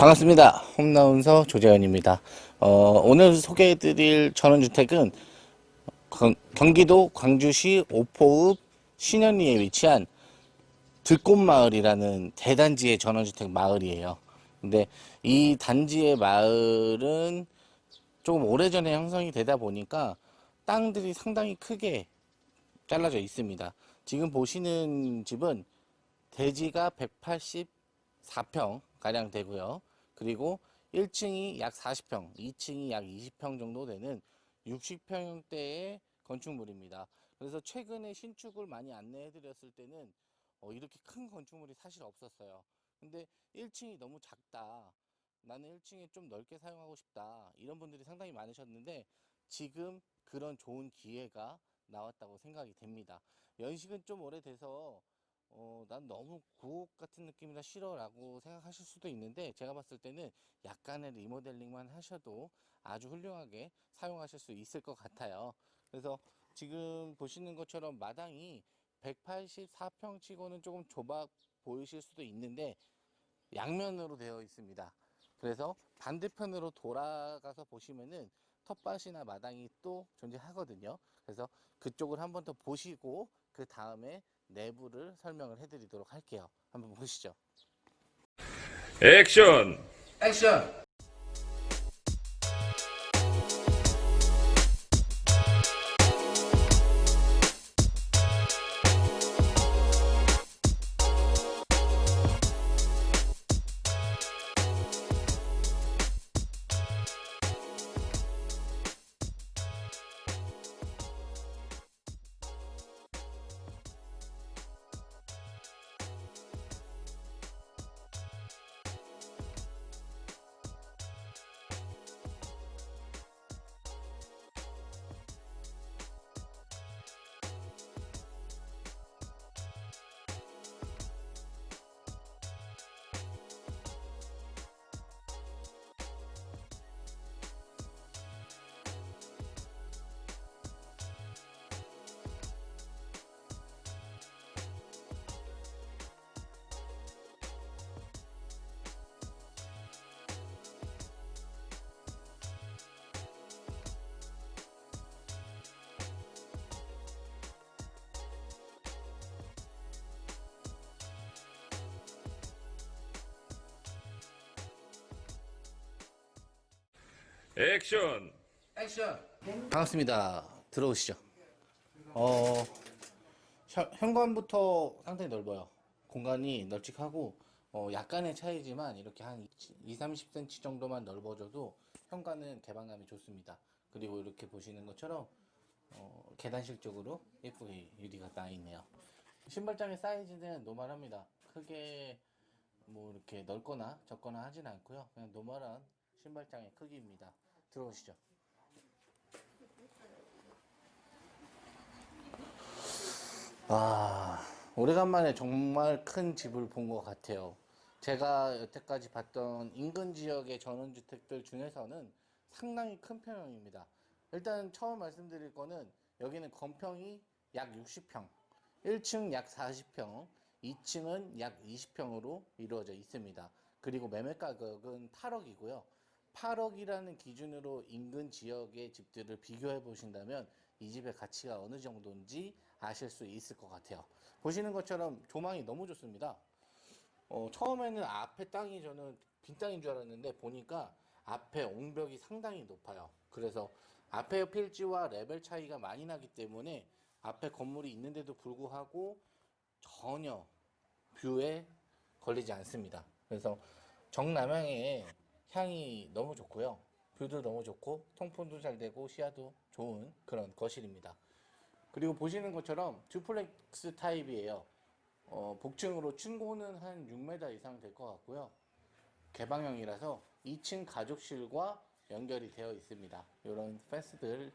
반갑습니다. 홈나운서 조재현입니다. 오늘 소개해드릴 전원주택은 경기도 광주시 오포읍 신현리에 위치한 들꽃마을이라는 대단지의 전원주택 마을이에요. 근데 이 단지의 마을은 조금 오래전에 형성이 되다 보니까 땅들이 상당히 크게 잘라져 있습니다. 지금 보시는 집은 대지가 184평 가량 되고요. 그리고 1층이 약 40평, 2층이 약 20평 정도 되는 60평대의 건축물입니다. 그래서 최근에 신축을 많이 안내해 드렸을 때는 이렇게 큰 건축물이 사실 없었어요. 근데 1층이 너무 작다, 나는 1층에 좀 넓게 사용하고 싶다, 이런 분들이 상당히 많으셨는데 지금 그런 좋은 기회가 나왔다고 생각이 됩니다. 연식은 좀 오래돼서 난 너무 구옥 같은 느낌이라 싫어 라고 생각하실 수도 있는데, 제가 봤을 때는 약간의 리모델링만 하셔도 아주 훌륭하게 사용하실 수 있을 것 같아요. 그래서 지금 보시는 것처럼 마당이 184평 치고는 조금 좁아 보이실 수도 있는데 양면으로 되어 있습니다. 그래서 반대편으로 돌아가서 보시면은 텃밭이나 마당이 또 존재하거든요. 그래서 그쪽을 한번 더 보시고 그 다음에 내부를 설명을 해드리도록 할게요. 한번 보시죠. 액션! 액션! 액션! 액션! 반갑습니다. 들어오시죠. 현관부터 상당히 넓어요. 공간이 널찍하고 약간의 차이지만 이렇게 한 2, 30cm 정도만 넓어져도 현관은 개방감이 좋습니다. 그리고 이렇게 보시는 것처럼 계단실 쪽으로 예쁘게 유리가 나 있네요. 신발장의 사이즈는 노멀합니다. 크게 뭐 이렇게 넓거나 적거나 하진 않고요. 그냥 노멀한 신발장의 크기입니다. 들어오시죠. 오래간만에 정말 큰 집을 본 것 같아요. 제가 여태까지 봤던 인근 지역의 전원주택들 중에서는 상당히 큰 편입니다. 일단 처음 말씀드릴 거는 여기는 건평이 약 60평, 1층 약 40평, 2층은 약 20평으로 이루어져 있습니다. 그리고 매매 가격은 8억이고요. 8억이라는 기준으로 인근 지역의 집들을 비교해 보신다면 이 집의 가치가 어느 정도인지 아실 수 있을 것 같아요. 보시는 것처럼 조망이 너무 좋습니다. 처음에는 앞에 땅이 저는 빈 땅인 줄 알았는데 보니까 앞에 옹벽이 상당히 높아요. 그래서 앞에 필지와 레벨 차이가 많이 나기 때문에 앞에 건물이 있는데도 불구하고 전혀 뷰에 걸리지 않습니다. 그래서 정남향의 향이 너무 좋고요. 뷰도 너무 좋고 통풍도 잘 되고 시야도 좋은 그런 거실입니다. 그리고 보시는 것처럼 듀플렉스 타입이에요. 복층으로 층고는 한 6m 이상 될 것 같고요. 개방형이라서 2층 가족실과 연결이 되어 있습니다. 이런 펜스들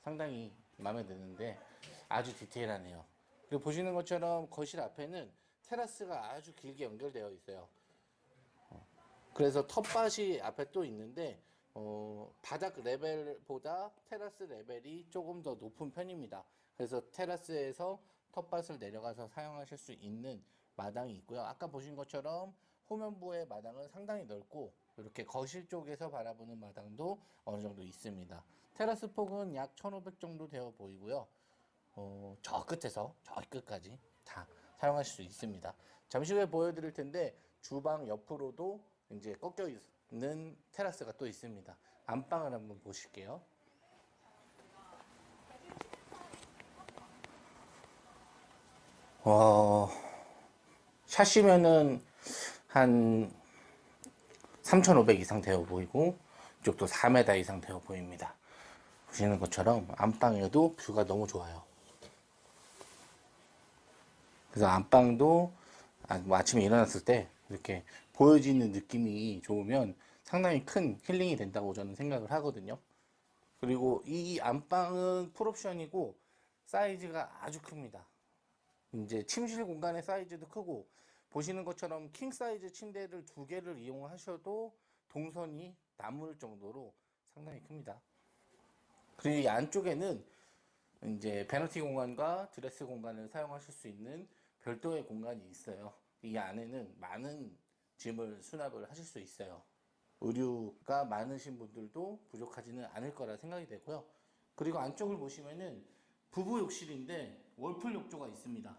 상당히 마음에 드는데 아주 디테일하네요. 그리고 보시는 것처럼 거실 앞에는 테라스가 아주 길게 연결되어 있어요. 그래서 텃밭이 앞에 또 있는데 바닥 레벨보다 테라스 레벨이 조금 더 높은 편입니다. 그래서 테라스에서 텃밭을 내려가서 사용하실 수 있는 마당이 있고요. 아까 보신 것처럼 후면부의 마당은 상당히 넓고 이렇게 거실 쪽에서 바라보는 마당도 어느 정도 있습니다. 테라스 폭은 약 1500 정도 되어 보이고요. 저 끝에서 저 끝까지 다 사용하실 수 있습니다. 잠시 후에 보여드릴 텐데 주방 옆으로도 이제 꺾여 있는 테라스가 또 있습니다. 안방을 한번 보실게요. 샷이면은 한 3,500 이상 되어 보이고 이쪽도 4m 이상 되어 보입니다. 보시는 것처럼 안방에도 뷰가 너무 좋아요. 그래서 안방도 아침에 일어났을 때 이렇게 보여지는 느낌이 좋으면 상당히 큰 힐링이 된다고 저는 생각을 하거든요. 그리고 이 안방은 풀옵션이고 사이즈가 아주 큽니다. 이제 침실 공간의 사이즈도 크고 보시는 것처럼 킹 사이즈 침대를 2개를 이용하셔도 동선이 남을 정도로 상당히 큽니다. 그리고 이 안쪽에는 이제 베너티 공간과 드레스 공간을 사용하실 수 있는 별도의 공간이 있어요. 이 안에는 많은 짐을 수납을 하실 수 있어요. 의류가 많으신 분들도 부족하지는 않을 거라 생각이 되고요. 그리고 안쪽을 보시면은 부부 욕실인데 월풀 욕조가 있습니다.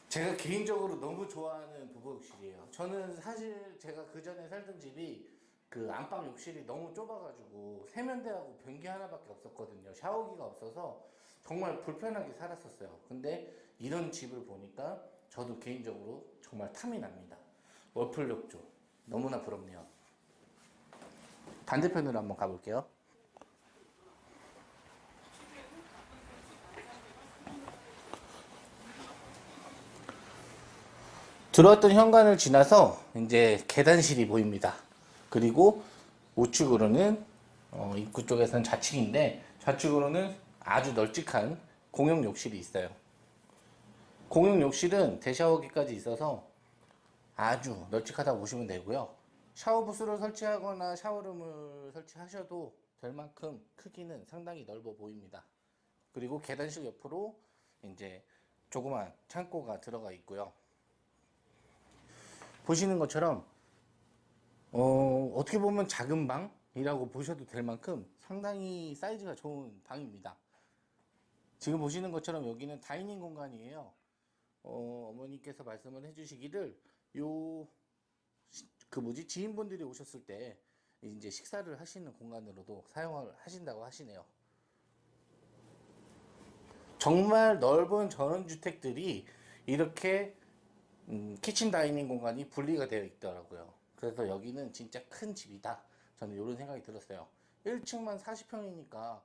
제가 개인적으로 너무 좋아하는 부부 욕실이에요. 저는 사실 제가 그 전에 살던 집이 그 안방 욕실이 너무 좁아가지고 세면대하고 변기 하나밖에 없었거든요. 샤워기가 없어서 정말 불편하게 살았었어요. 근데 이런 집을 보니까 저도 개인적으로 정말 탐이 납니다. 월풀 욕조 너무나 부럽네요. 반대편으로 한번 가볼게요. 들어왔던 현관을 지나서 이제 계단실이 보입니다. 그리고 우측으로는 입구 쪽에서는 좌측인데 좌측으로는 아주 널찍한 공용 욕실이 있어요. 공용 욕실은 대샤워기까지 있어서 아주 널찍하다고 보시면 되고요. 샤워 부스를 설치하거나 샤워룸을 설치하셔도 될 만큼 크기는 상당히 넓어 보입니다. 그리고 계단실 옆으로 이제 조그만 창고가 들어가 있고요. 보시는 것처럼 어떻게 보면 작은 방이라고 보셔도 될 만큼 상당히 사이즈가 좋은 방입니다. 지금 보시는 것처럼 여기는 다이닝 공간이에요. 어머니께서 말씀을 해주시기를 지인분들이 오셨을 때 이제 식사를 하시는 공간으로도 사용을 하신다고 하시네요. 정말 넓은 전원주택들이 이렇게 키친 다이닝 공간이 분리가 되어 있더라고요. 그래서 여기는 진짜 큰 집이다. 저는 이런 생각이 들었어요. 1층만 40평이니까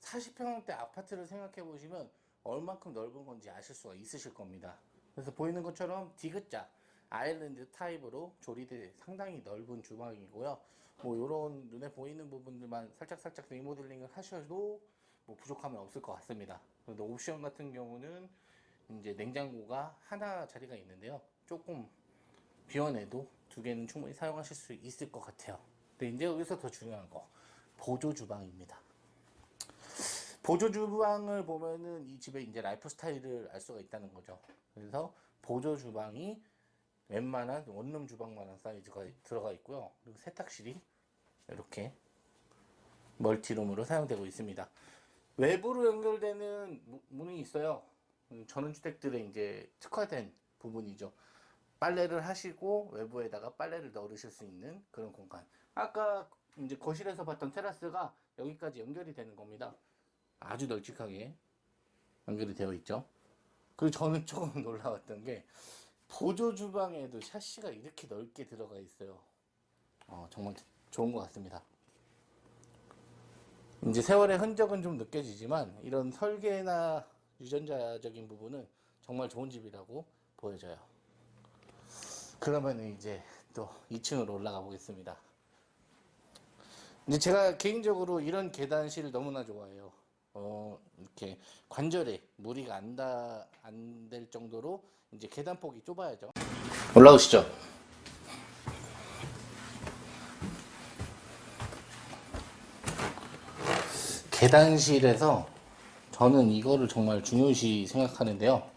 40평대 아파트를 생각해 보시면 얼만큼 넓은 건지 아실 수가 있으실 겁니다. 그래서 보이는 것처럼 디귿자 아일랜드 타입으로 조리대 상당히 넓은 주방이고요. 뭐 이런 눈에 보이는 부분들만 살짝 리모델링을 하셔도 뭐 부족함은 없을 것 같습니다. 그런데 옵션 같은 경우는 이제 냉장고가 하나 자리가 있는데요. 조금 비워내도 2개는 충분히 사용하실 수 있을 것 같아요. 근데 이제 여기서 더 중요한 거 보조 주방입니다. 보조 주방을 보면은 이 집의 이제 라이프 스타일을 알 수가 있다는 거죠. 그래서 보조 주방이 웬만한 원룸 주방만한 사이즈가 들어가 있고요. 그리고 세탁실이 이렇게 멀티룸으로 사용되고 있습니다. 외부로 연결되는 문이 있어요. 전원주택들의 이제 특화된 부분이죠. 빨래를 하시고 외부에다가 빨래를 넣으실 수 있는 그런 공간. 아까 이제 거실에서 봤던 테라스가 여기까지 연결이 되는 겁니다. 아주 널찍하게 연결이 되어 있죠. 그리고 저는 조금 놀라웠던 게 보조 주방에도 샤시가 이렇게 넓게 들어가 있어요. 정말 좋은 것 같습니다. 이제 세월의 흔적은 좀 느껴지지만 이런 설계나 유전자적인 부분은 정말 좋은 집이라고 보여져요. 그러면 이제 또 2층으로 올라가 보겠습니다. 이제 제가 개인적으로 이런 계단실을 너무나 좋아해요. 이렇게 관절에 무리가 안 될 정도로 이제 계단폭이 좁아야죠. 올라오시죠. 계단실에서 저는 이거를 정말 중요시 생각하는데요.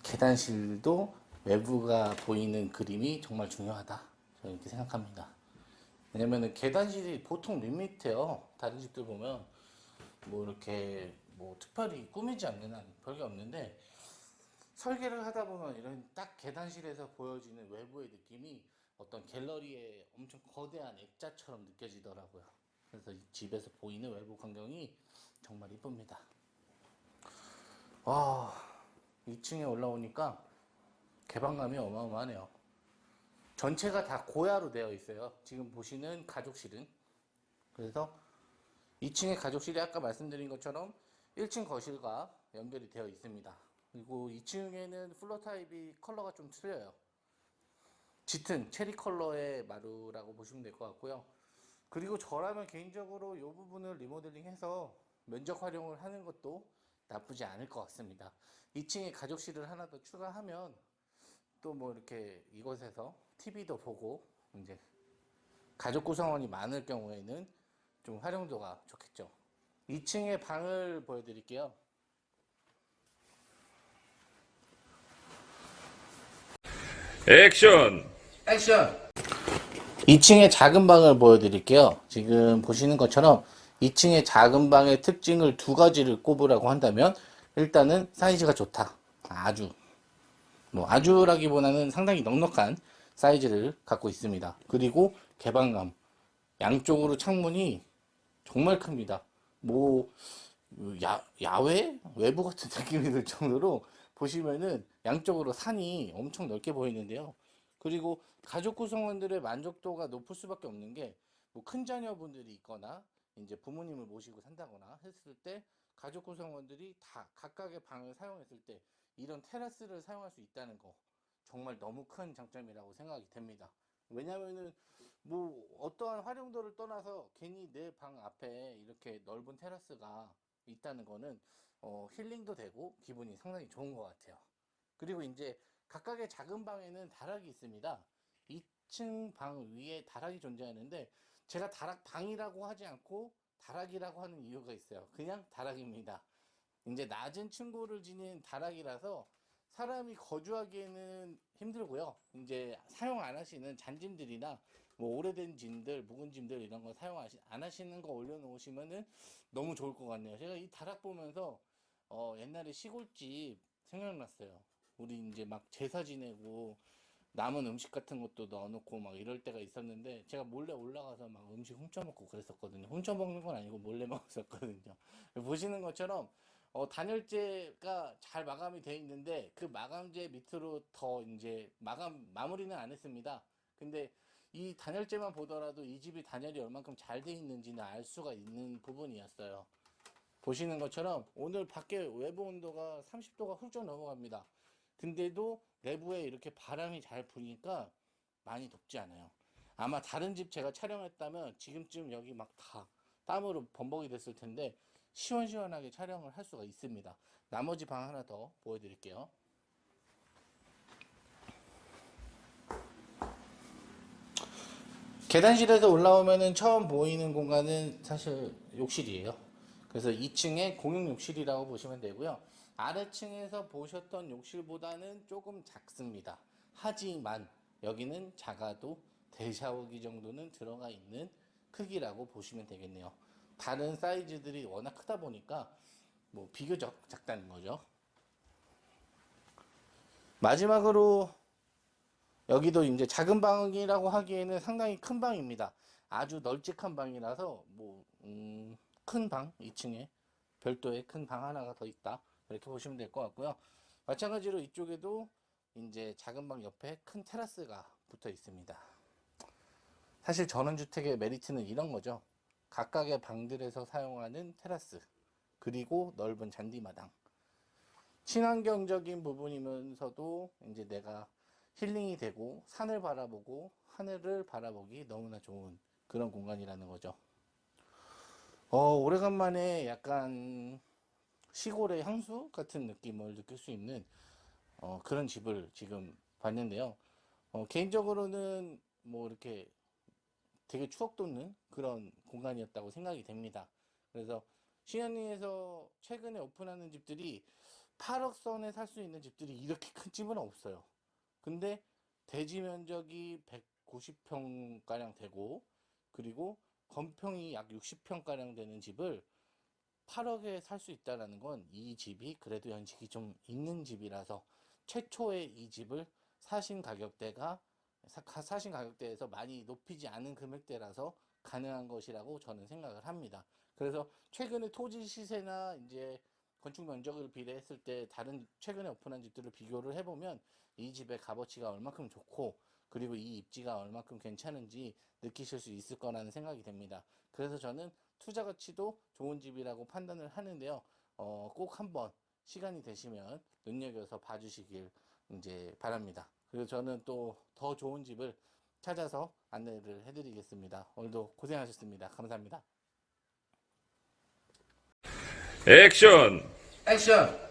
계단실도 외부가 보이는 그림이 정말 중요하다. 이렇게 생각합니다. 왜냐면은 계단실이 보통 밋밋해요. 다른 집들 보면 뭐 이렇게 뭐 특별히 꾸미지 않는 한 별게 없는데, 설계를 하다 보면 이런 딱 계단실에서 보여지는 외부의 느낌이 어떤 갤러리의 엄청 거대한 액자처럼 느껴지더라고요. 그래서 이 집에서 보이는 외부 광경이 정말 이쁩니다. 와, 2층에 올라오니까 개방감이 어마어마하네요. 전체가 다 고야로 되어 있어요. 지금 보시는 가족실은. 그래서 2층의 가족실이 아까 말씀드린 것처럼 1층 거실과 연결이 되어 있습니다. 그리고 2층에는 플로 타입이 컬러가 좀 틀려요. 짙은 체리 컬러의 마루라고 보시면 될 것 같고요. 그리고 저라면 개인적으로 이 부분을 리모델링해서 면적 활용을 하는 것도 나쁘지 않을 것 같습니다. 2층에 가족실을 하나 더 추가하면 또 뭐 이렇게 이곳에서 TV도 보고 이제 가족 구성원이 많을 경우에는 좀 활용도가 좋겠죠. 2층의 방을 보여드릴게요. 액션! 액션! 2층의 작은 방을 보여드릴게요. 지금 보시는 것처럼 2층의 작은 방의 특징을 두 가지를 꼽으라고 한다면, 일단은 사이즈가 좋다. 아주, 뭐 아주라기보다는 상당히 넉넉한 사이즈를 갖고 있습니다. 그리고 개방감. 양쪽으로 창문이 정말 큽니다. 뭐 야외 외부 같은 느낌이 들 정도로 보시면은 양쪽으로 산이 엄청 넓게 보이는데요. 그리고 가족 구성원들의 만족도가 높을 수밖에 없는 게, 뭐 큰 자녀분들이 있거나 이제 부모님을 모시고 산다거나 했을 때 가족 구성원들이 다 각각의 방을 사용했을 때 이런 테라스를 사용할 수 있다는 거, 정말 너무 큰 장점이라고 생각이 됩니다. 왜냐면은 뭐 어떠한 활용도를 떠나서 괜히 내 방 앞에 이렇게 넓은 테라스가 있다는 거는 힐링도 되고 기분이 상당히 좋은 것 같아요. 그리고 이제 각각의 작은 방에는 다락이 있습니다. 2층 방 위에 다락이 존재하는데, 제가 다락 방이라고 하지 않고 다락이라고 하는 이유가 있어요. 그냥 다락입니다. 이제 낮은 층고를 지닌 다락이라서 사람이 거주하기에는 힘들고요. 이제 사용 안 하시는 잔짐들이나 뭐 오래된 짐들, 묵은 짐들 이런 거 사용 안 하시는 거 올려놓으시면은 너무 좋을 것 같네요. 제가 이 다락 보면서 옛날에 시골집 생각났어요. 우리 이제 막 제사 지내고 남은 음식 같은 것도 넣어놓고 막 이럴 때가 있었는데, 제가 몰래 올라가서 막 음식 훔쳐먹고 그랬었거든요. 훔쳐먹는 건 아니고 몰래 먹었었거든요. 보시는 것처럼 단열재가 잘 마감이 되어 있는데, 그 마감재 밑으로 더 이제 마무리는 안 했습니다. 근데 이 단열재만 보더라도 이 집이 단열이 얼만큼 잘 되어 있는지는 알 수가 있는 부분이었어요. 보시는 것처럼 오늘 밖에 외부 온도가 30도가 훌쩍 넘어갑니다. 근데도 내부에 이렇게 바람이 잘 부니까 많이 덥지 않아요. 아마 다른 집 제가 촬영했다면 지금쯤 여기 막 다 땀으로 범벅이 됐을 텐데, 시원시원하게 촬영을 할 수가 있습니다. 나머지 방 하나 더 보여드릴게요. 계단실에서 올라오면은 처음 보이는 공간은 사실 욕실이에요. 그래서 2층에 공용 욕실이라고 보시면 되고요. 아래층에서 보셨던 욕실보다는 조금 작습니다. 하지만 여기는 작아도 대샤워기 정도는 들어가 있는 크기라고 보시면 되겠네요. 다른 사이즈들이 워낙 크다 보니까 뭐 비교적 작다는 거죠. 마지막으로 여기도 이제 작은 방이라고 하기에는 상당히 큰 방입니다. 아주 널찍한 방이라서 뭐 큰 방 2층에 별도의 큰 방 하나가 더 있다, 이렇게 보시면 될 것 같고요. 마찬가지로 이쪽에도 이제 작은 방 옆에 큰 테라스가 붙어 있습니다. 사실 전원주택의 메리트는 이런 거죠. 각각의 방들에서 사용하는 테라스, 그리고 넓은 잔디마당. 친환경적인 부분이면서도 이제 내가 힐링이 되고 산을 바라보고 하늘을 바라보기 너무나 좋은 그런 공간이라는 거죠. 오래간만에 약간 시골의 향수 같은 느낌을 느낄 수 있는 그런 집을 지금 봤는데요. 개인적으로는 뭐 이렇게 되게 추억 돋는 그런 공간이었다고 생각이 됩니다. 그래서 신현리에서 최근에 오픈하는 집들이 8억 선에 살 수 있는 집들이 이렇게 큰 집은 없어요. 근데 대지 면적이 90평가량 되고, 그리고 건평이 약 60평가량 되는 집을 8억에 살 수 있다는 건 이 집이 그래도 연식이 좀 있는 집이라서 최초에 이 집을 사신 가격대에서 많이 높이지 않은 금액대라서 가능한 것이라고 저는 생각을 합니다. 그래서 최근에 토지 시세나 이제 건축 면적을 비례했을 때 다른 최근에 오픈한 집들을 비교를 해보면 이 집의 값어치가 얼마큼 좋고, 그리고 이 입지가 얼마큼 괜찮은지 느끼실 수 있을 거라는 생각이 됩니다. 그래서 저는 투자 가치도 좋은 집이라고 판단을 하는데요. 꼭 한번 시간이 되시면 눈여겨서 봐주시길 이제 바랍니다. 그리고 저는 또 더 좋은 집을 찾아서 안내를 해드리겠습니다. 오늘도 고생하셨습니다. 감사합니다. 액션! 액션!